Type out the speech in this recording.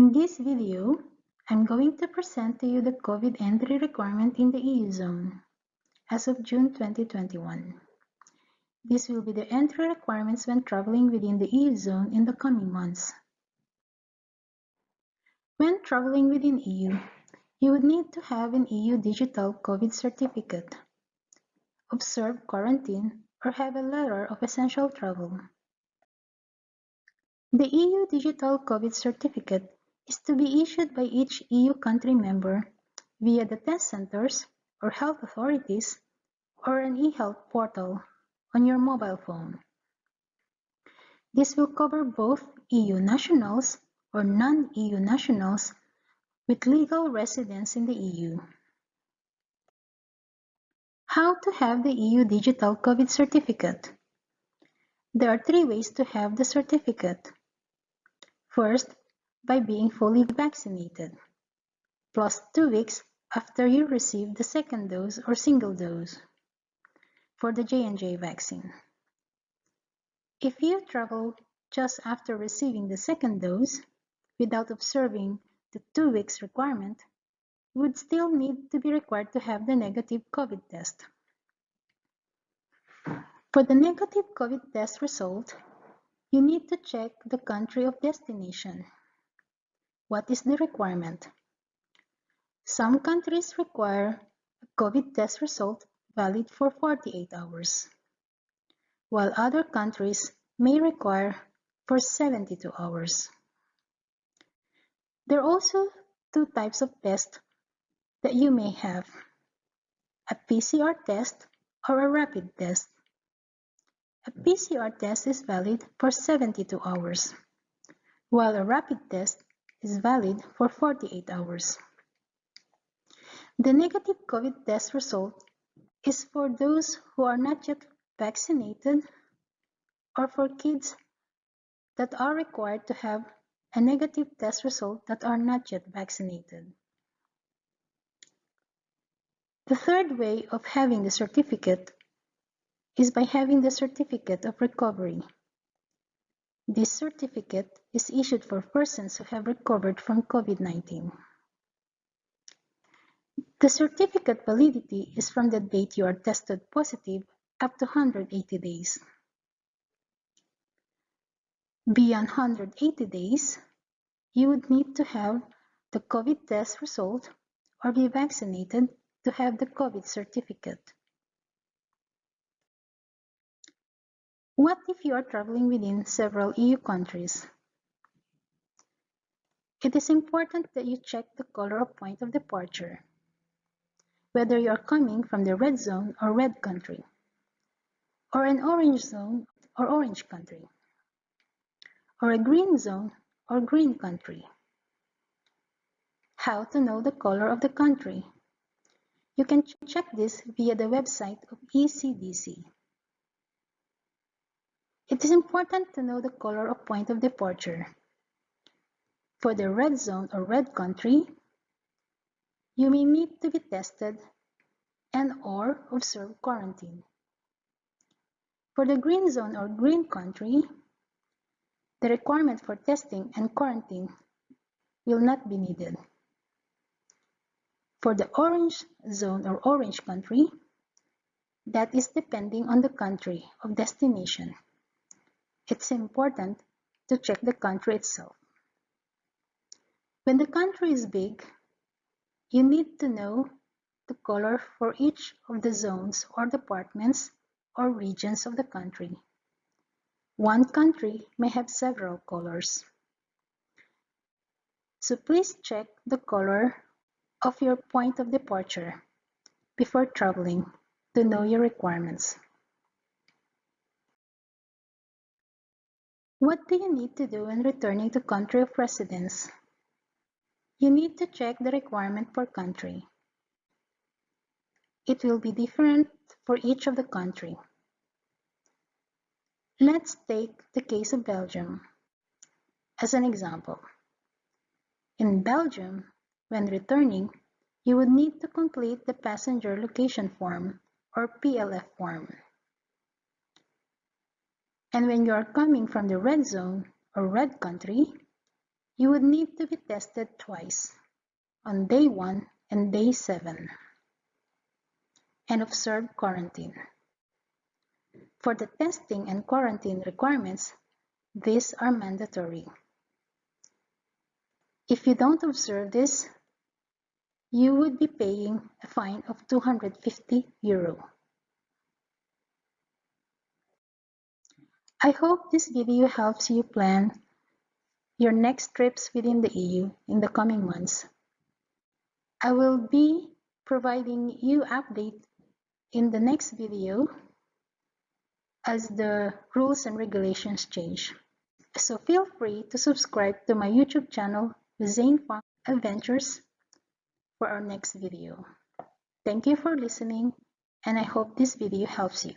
In this video, I'm going to present to you the COVID entry requirement in the EU zone as of June 2021. These will be the entry requirements when traveling within the EU zone in the coming months. When traveling within EU, you would need to have an EU digital COVID certificate, observe quarantine, or have a letter of essential travel. The EU digital COVID certificate is to be issued by each EU country member via the test centers or health authorities or an e-health portal on your mobile phone. This will cover both EU nationals or non-EU nationals with legal residence in the EU. How to have the EU digital COVID certificate? There are 3 ways to have the certificate. First, by being fully vaccinated, plus 2 weeks after you receive the second dose or single dose for the J&J vaccine. If you travel just after receiving the second dose without observing the 2 weeks requirement, you would still need to be required to have the negative COVID test. For the negative COVID test result, you need to check the country of destination. What is the requirement? Some countries require a COVID test result valid for 48 hours, while other countries may require for 72 hours. There are also 2 types of tests that you may have, a PCR test or a rapid test. A PCR test is valid for 72 hours, while a rapid test is valid for 48 hours. The negative COVID test result is for those who are not yet vaccinated or for kids that are required to have a negative test result that are not yet vaccinated. The third way of having the certificate is by having the certificate of recovery. This certificate is issued for persons who have recovered from COVID-19. The certificate validity is from the date you are tested positive up to 180 days. Beyond 180 days, you would need to have the COVID test result or be vaccinated to have the COVID certificate. What if you are traveling within several EU countries? It is important that you check the color of point of departure, whether you are coming from the red zone or red country, or an orange zone or orange country, or a green zone or green country. How to know the color of the country? You can check this via the website of ECDC. It is important to know the color of point of departure. For the red zone or red country, you may need to be tested and/or observe quarantine. For the green zone or green country, the requirement for testing and quarantine will not be needed. For the orange zone or orange country, that is depending on the country of destination. It's important to check the country itself. When the country is big, you need to know the color for each of the zones or departments or regions of the country. One country may have several colors. So please check the color of your point of departure before traveling to know your requirements. What do you need to do when returning to country of residence? You need to check the requirement per country. It will be different for each of the country. Let's take the case of Belgium as an example. In Belgium, when returning, you would need to complete the Passenger Location Form or PLF form. And when you are coming from the red zone or red country, You would need to be tested twice, on day 1 and day 7, and observe quarantine. For the testing and quarantine requirements, these are mandatory. If you don't observe this, you would be paying a fine of €250. I hope this video helps you plan your next trips within the EU in the coming months. I will be providing you update in the next video as the rules and regulations change. So feel free to subscribe to my YouTube channel, Zane Fong Adventures, for our next video. Thank you for listening, and I hope this video helps you.